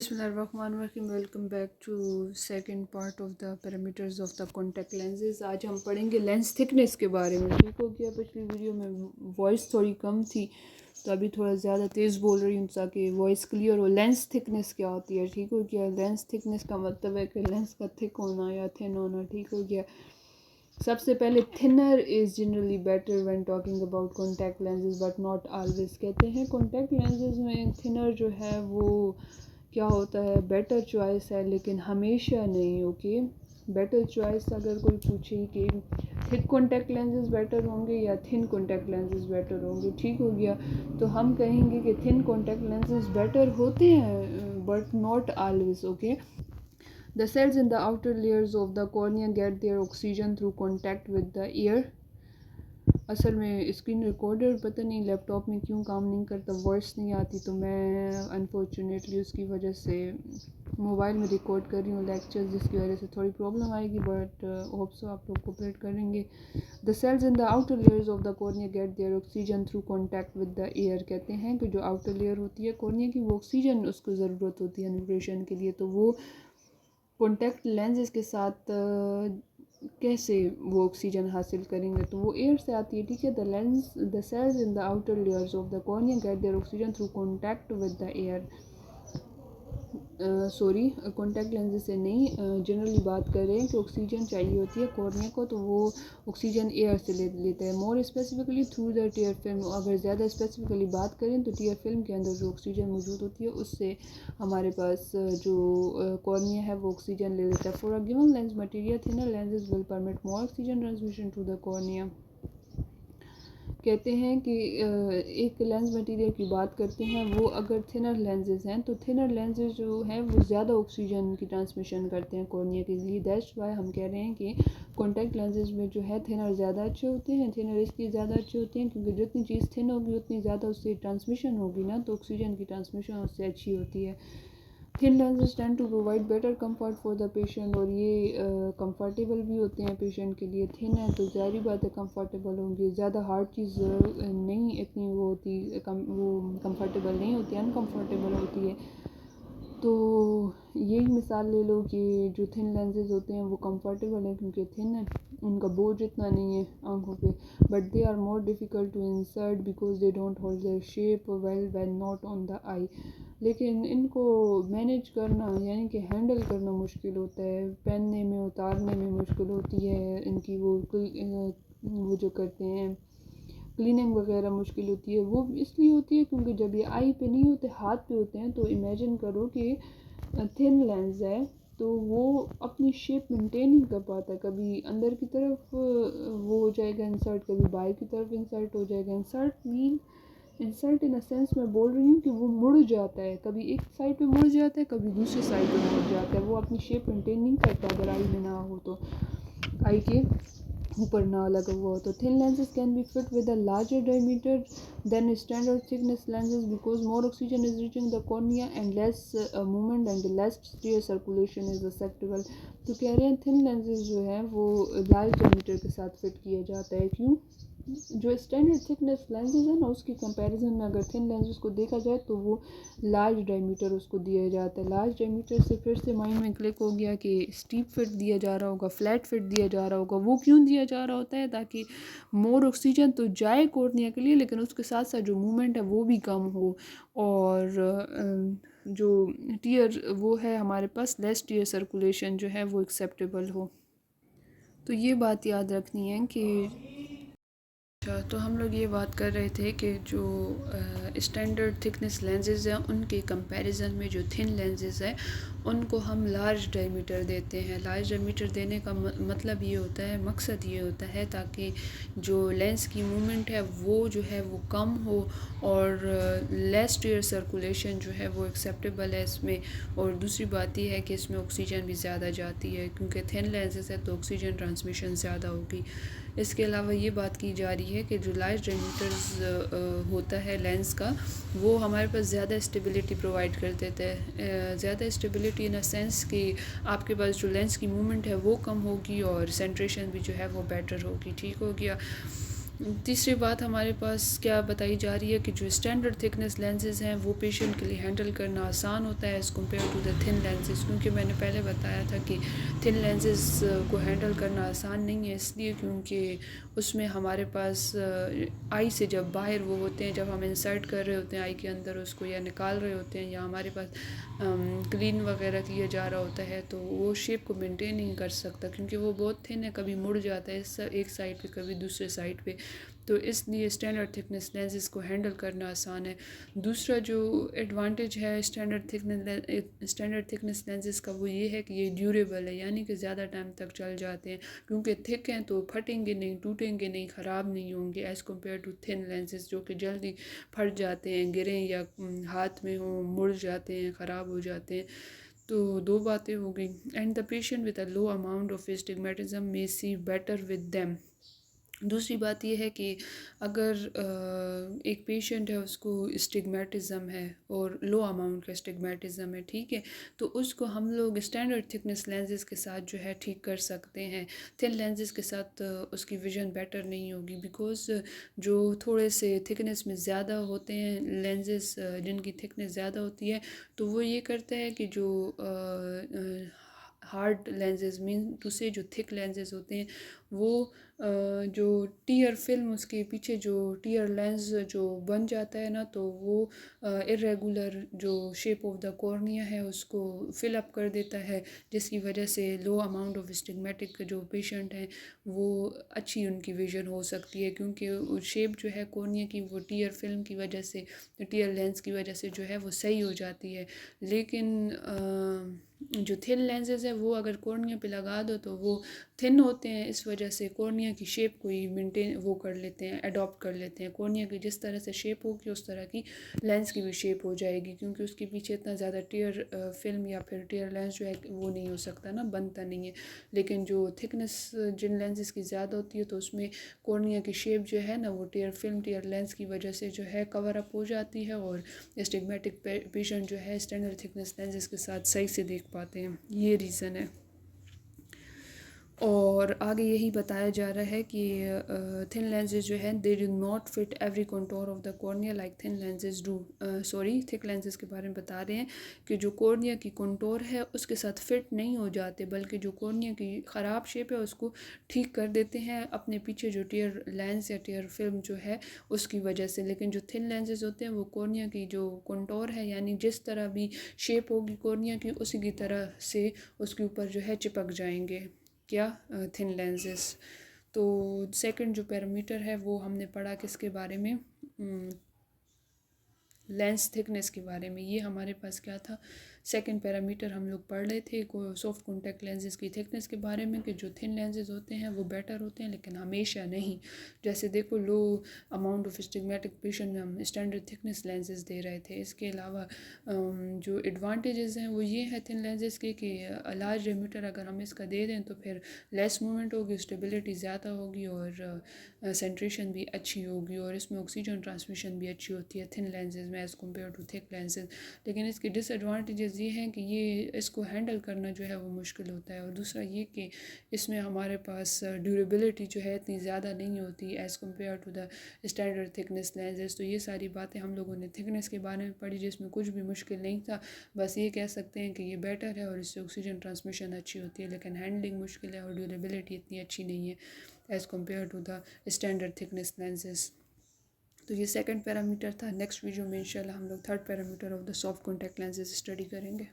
Bismillahirrahmanirrahim. Welcome back to second part of the parameters of the contact lenses. آج ہم پڑھیں گے lens thickness کے بارے میں. ٹھیک ہو گیا. پچھلی ویڈیو میں وائس تھوڑی کم تھی تو ابھی تھوڑا زیادہ تیز بول رہی ہوں تاکہ وائس کلیئر ہو. لینس تھکنیس کیا ہوتی ہے؟ ٹھیک ہو گیا. لینس تھکنیس کا مطلب ہے کہ لینس کا تھک ہونا یا تھن ہونا. ٹھیک ہو گیا. سب سے پہلے thinner is generally better when talking about contact lenses but not always. کہتے ہیں کانٹیکٹ لینزز میں تھنر جو ہے وہ کیا ہوتا ہے بیٹر چوائس ہے لیکن ہمیشہ نہیں. اوکے. بیٹر چوائس اگر کوئی پوچھے کہ تھک کانٹیکٹ لینزز بیٹر ہوں گے یا تھن کانٹیکٹ لینزز بیٹر ہوں گے. ٹھیک ہو گیا. تو ہم کہیں گے کہ تھن کانٹیکٹ لینزز بیٹر ہوتے ہیں but not always. Okay. The cells in the outer layers of the cornea get their oxygen through contact with the air. اصل میں اسکرین ریکارڈر پتہ نہیں لیپ ٹاپ میں کیوں کام نہیں کرتا, وائس نہیں آتی, تو میں انفارچونیٹلی اس کی وجہ سے موبائل میں ریکارڈ کر رہی ہوں لیکچرز, جس کی وجہ سے تھوڑی پرابلم آئے گی, بٹ ہوپ سو آپ لوگ کوپریٹ کریں گے. The cells in the outer layers of the cornea get their oxygen through contact with the air. کہتے ہیں کہ جو آؤٹر لیئر ہوتی ہے کورنیا کی وہ آکسیجن اس کو ضرورت ہوتی ہے نیوٹریشن کے لیے, تو وہ کانٹیکٹ لینزز کے ساتھ کیسے وہ آکسیجن حاصل کریں گے, تو وہ ایئر سے آتی ہے. ٹھیک ہے. the cells in the outer layers of the cornea get their oxygen through contact with the air. Contact lens سے نہیں, جنرلی بات کریں کہ آکسیجن چاہیے ہوتی ہے کورنیا کو, تو وہ آکسیجن ایئر سے لیتے ہیں. More specifically through the tear film. اگر زیادہ اسپیسیفکلی بات کریں تو ٹیئر فلم کے اندر جو آکسیجن موجود ہوتی ہے اس سے ہمارے پاس جو کورنیا ہے وہ آکسیجن لے لیتا ہے. For a given lens material thinner lenses will permit more oxygen transmission to the cornea. کہتے ہیں کہ ایک لینس مٹیریل کی بات کرتے ہیں, وہ اگر تھنر لینزز ہیں تو تھنر لینزز جو ہیں وہ زیادہ آکسیجن کی ٹرانسمیشن کرتے ہیں کورنیا کے لیے. دیٹس وائی ہم کہہ رہے ہیں کہ کانٹیکٹ لینزز میں جو ہے تھنر زیادہ اچھے ہوتے ہیں. تھنر اس لیے زیادہ اچھے ہوتے ہیں کیونکہ جتنی چیز تھن ہوگی اتنی زیادہ اس سے ٹرانسمیشن ہوگی نا, تو آکسیجن کی ٹرانسمیشن اس سے اچھی ہوتی ہے. Thin lenses tend to provide better comfort for the patient, اور یہ کمفرٹیبل بھی ہوتے ہیں پیشنٹ کے لیے. تھن ہے تو ظاہری بات ہے کمفرٹیبل ہوں گے, زیادہ ہارڈ چیز نہیں اتنی وہ ہوتی, وہ کمفرٹیبل نہیں ہوتی, انکمفرٹیبل ہوتی ہے. تو یہی مثال لے لو کہ جو تھن لینزز ہوتے ہیں وہ کمفرٹیبل ہیں کیونکہ تھن ہے, ان کا بوجھ اتنا نہیں ہے آنکھوں پہ, but they are more difficult to insert because they don't hold their shape well when not on the eye. لیکن ان کو مینیج کرنا یعنی کہ ہینڈل کرنا مشکل ہوتا ہے, پہننے میں اتارنے میں مشکل ہوتی ہے, ان کی وہ جو کرتے ہیں کلیننگ وغیرہ مشکل ہوتی ہے. وہ اس لیے ہوتی ہے کیونکہ جب یہ آئی پہ نہیں ہوتے ہاتھ پہ ہوتے ہیں, تو امیجن کرو کہ تھن لینز ہے تو وہ اپنی شیپ مینٹین نہیں کر پاتا, کبھی اندر کی طرف وہ ہو جائے گا انسرٹ, کبھی باہر کی طرف انسرٹ ہو جائے گا. انسرٹ ان اے سینس میں بول رہی ہوں کہ وہ مڑ جاتا ہے, کبھی ایک سائڈ پہ مڑ جاتا ہے کبھی دوسری سائڈ پہ مڑ جاتا ہے, وہ اپنی شیپ مینٹین نہیں کرتا اگر آئی میں نہ ہو تو, آئی کے اوپر نہ لگا ہوا ہو. تو thin lenses can be fit with a larger diameter than standard thickness lenses because more oxygen is reaching the cornea and less movement and less tear circulation is acceptable. تو کہہ رہے ہیں تھن لینزز جو ہیں وہ لارج ڈائمیٹر کے ساتھ fit کیا جاتا ہے. کیوں؟ جو اسٹینڈرڈ تھکنیس لینزز ہیں نا اس کی کمپیریزن میں اگر تھن لینزز کو دیکھا جائے تو وہ لارج ڈائمیٹر اس کو دیا جاتا ہے. لارج ڈائمیٹر سے پھر سے مائنڈ میں کلک ہو گیا کہ اسٹیپ فٹ دیا جا رہا ہوگا, فلیٹ فٹ دیا جا رہا ہوگا. وہ کیوں دیا جا رہا ہوتا ہے؟ تاکہ مور آکسیجن تو جائے کورنیا کے لیے لیکن اس کے ساتھ ساتھ جو موومنٹ ہے وہ بھی کم ہو, اور جو ٹیئر وہ ہے ہمارے پاس لیس ٹیئر سرکولیشن جو ہے وہ ایکسیپٹیبل ہو. تو یہ بات یاد رکھنی ہے کہ تو ہم لوگ یہ بات کر رہے تھے کہ جو اسٹینڈرڈ تھکنیس لینزز ہیں ان کے کمپیریزن میں جو تھن لینزز ہیں ان کو ہم لارج ڈائمیٹر دیتے ہیں. لارج ڈائمیٹر دینے کا مطلب یہ ہوتا ہے, مقصد یہ ہوتا ہے تاکہ جو لینس کی موومنٹ ہے وہ جو ہے وہ کم ہو اور لیس ٹیئر سرکولیشن جو ہے وہ ایکسیپٹیبل ہے اس میں. اور دوسری بات یہ ہے کہ اس میں آکسیجن بھی زیادہ جاتی ہے کیونکہ تھن لینزز ہے تو آکسیجن ٹرانسمیشن زیادہ ہوگی. اس کے علاوہ یہ بات کی جا رہی ہے کہ جو لارج ڈائمیٹرز ہوتا ہے لینس کا وہ ہمارے پاس زیادہ اسٹیبلٹی پرووائڈ کر دیتا ہے. زیادہ اسٹیبلٹی ان اے سینس کہ آپ کے پاس جو لینس کی موومنٹ ہے وہ کم ہوگی اور سینٹریشن بھی جو ہے وہ بیٹر ہوگی. ٹھیک ہو گیا. تیسری بات ہمارے پاس کیا بتائی جا رہی ہے کہ جو اسٹینڈرڈ تھکنیس لینسز ہیں وہ پیشنٹ کے لیے ہینڈل کرنا آسان ہوتا ہے as compare to the thin lenses, کیونکہ میں نے پہلے بتایا تھا کہ تھن لینسز کو ہینڈل کرنا آسان نہیں ہے، اس لیے کیونکہ اس میں ہمارے پاس آئی سے جب باہر وہ ہوتے ہیں، جب ہم انسرٹ کر رہے ہوتے ہیں آئی کے اندر اس کو یا نکال رہے ہوتے ہیں یا ہمارے پاس کلین وغیرہ کیا جا رہا ہوتا ہے، تو وہ شیپ کو مینٹین نہیں کر سکتا کیونکہ وہ بہت تھن ہے، کبھی مڑ جاتا ہے ایک سائڈ پہ کبھی دوسرے سائڈ پہ، تو اس لیے اسٹینڈرڈ تھکنیس لینسز کو ہینڈل کرنا آسان ہے۔ دوسرا جو ایڈوانٹیج ہے اسٹینڈرڈ تھکنیس لینسز کا وہ یہ ہے کہ یہ ڈیوریبل ہے، یعنی کہ زیادہ ٹائم تک چل جاتے ہیں، کیونکہ تھک ہیں تو پھٹیں گے نہیں، ٹوٹیں گے نہیں، خراب نہیں ہوں گے as compare to thin lenses جو کہ جلدی پھٹ جاتے ہیں، گریں یا ہاتھ میں ہوں مڑ جاتے ہیں، خراب ہو جاتے ہیں۔ تو دو باتیں ہو گئیں۔ And the patient with a low amount of astigmatism may see better with them۔ دوسری بات یہ ہے کہ اگر ایک پیشنٹ ہے اس کو اسٹگمیٹزم ہے اور لو اماؤنٹ کا اسٹگمیٹزم ہے، ٹھیک ہے، تو اس کو ہم لوگ اسٹینڈرڈ تھکنیس لینسز کے ساتھ جو ہے ٹھیک کر سکتے ہیں۔ تھن لینسز کے ساتھ اس کی ویژن بیٹر نہیں ہوگی، بیکاز جو تھوڑے سے تھکنیس میں زیادہ ہوتے ہیں لینسز، جن کی تھکنیس زیادہ ہوتی ہے، تو وہ یہ کرتا ہے کہ جو ہارڈ لینسز مین ٹو سے جو تھک لینسز ہوتے ہیں وہ جو ٹیئر فلم اس کے پیچھے جو ٹیئر لینس جو بن جاتا ہے نا، تو وہ irregular جو شیپ آف دا کورنیا ہے اس کو فل اپ کر دیتا ہے، جس کی وجہ سے لو اماؤنٹ آف اسٹگمیٹک جو پیشنٹ ہیں وہ اچھی ان کی ویژن ہو سکتی ہے، کیونکہ شیپ جو ہے کورنیا کی وہ ٹیئر فلم کی وجہ سے، ٹیئر لینس کی وجہ سے جو ہے وہ صحیح ہو جاتی ہے۔ لیکن جو تھن لینسز ہے وہ اگر کورنیا پہ لگا دو تو وہ تھن ہوتے ہیں، اس وجہ سے کورنیا کی شیپ کو ہی مینٹین وہ کر لیتے ہیں، اڈاپٹ کر لیتے ہیں، کورنیا کی جس طرح سے شیپ ہوگی اس طرح کی لینس کی بھی شیپ ہو جائے گی، کیونکہ اس کے پیچھے اتنا زیادہ ٹیئر فلم یا پھر ٹیئر لینس جو ہے وہ نہیں ہو سکتا نا، بنتا نہیں ہے۔ لیکن جو تھکنیس جن لینسز کی زیادہ ہوتی ہے تو اس میں کورنیا کی شیپ جو ہے نا وہ ٹیئر فلم ٹیئر لینس کی وجہ سے جو ہے کور اپ ہو جاتی ہے، اور اسٹگمیٹک پیشنٹ جو ہے اسٹینڈرڈ تھکنیس لینسز کے ساتھ صحیح سے دیکھ پاتے ہیں، یہ ریزن ہے۔ اور آگے یہی بتایا جا رہا ہے کہ تھن لینسز جو ہیں they do not fit every contour of the cornea like thin lenses do, thick lenses کے بارے میں بتا رہے ہیں کہ جو کورنیا کی کنٹور ہے اس کے ساتھ فٹ نہیں ہو جاتے، بلکہ جو کورنیا کی خراب شیپ ہے اس کو ٹھیک کر دیتے ہیں اپنے پیچھے جو ٹیئر لینس یا ٹیئر فلم جو ہے اس کی وجہ سے۔ لیکن جو تھن لینسز ہوتے ہیں وہ کورنیا کی جو کنٹور ہے، یعنی جس طرح بھی شیپ ہوگی کورنیا کی اسی کی طرح سے اس کے اوپر جو ہے چپک جائیں گے، کیا تھن لینسز۔ تو سیکنڈ جو پیرامیٹر ہے وہ ہم نے پڑھا کس کے بارے میں، لینس تھکنیس کے بارے میں۔ یہ ہمارے پاس کیا تھا، سیکنڈ پیرامیٹر ہم لوگ پڑھ رہے تھے سافٹ کانٹیکٹ لینسز کی تھکنیس کے بارے میں، کہ جو تھن لینسز ہوتے ہیں وہ بیٹر ہوتے ہیں لیکن ہمیشہ نہیں۔ جیسے دیکھو لو اماؤنٹ آف اسٹگمیٹک پیشنٹ میں ہم اسٹینڈرڈ تھکنیس لینسز دے رہے تھے۔ اس کے علاوہ جو ایڈوانٹیجز ہیں وہ یہ ہے تھن لینسز کے کہ لارج ڈیمیٹر اگر ہم اس کا دے دیں تو پھر لیس مومنٹ ہوگی، اسٹیبلٹی زیادہ ہوگی، اور سینٹریشن بھی اچھی ہوگی، اور اس میں آکسیجن ٹرانسمیشن بھی اچھی ہوتی ہے تھن لینسز میں ایز کمپیئر ٹو تھک لینسز۔ لیکن اس کے ڈس ایڈوانٹیجز یہ ہیں کہ یہ اس کو ہینڈل کرنا جو ہے وہ مشکل ہوتا ہے، اور دوسرا یہ کہ اس میں ہمارے پاس ڈیوریبلٹی جو ہے اتنی زیادہ نہیں ہوتی as compare to the standard thickness lenses. تو یہ ساری باتیں ہم لوگوں نے تھکنیس کے بارے میں پڑھی جس میں کچھ بھی مشکل نہیں تھا، بس یہ کہہ سکتے ہیں کہ یہ بیٹر ہے اور اس سے آکسیجن ٹرانسمیشن اچھی ہوتی ہے، لیکن ہینڈلنگ مشکل ہے اور ڈیوریبلٹی اتنی اچھی نہیں ہے as compare to the standard thickness lenses. تو یہ سیکنڈ پیرامیٹر تھا۔ نیکسٹ ویڈیو میں انشاءاللہ ہم لوگ third parameter of the soft contact lenses study کریں گے۔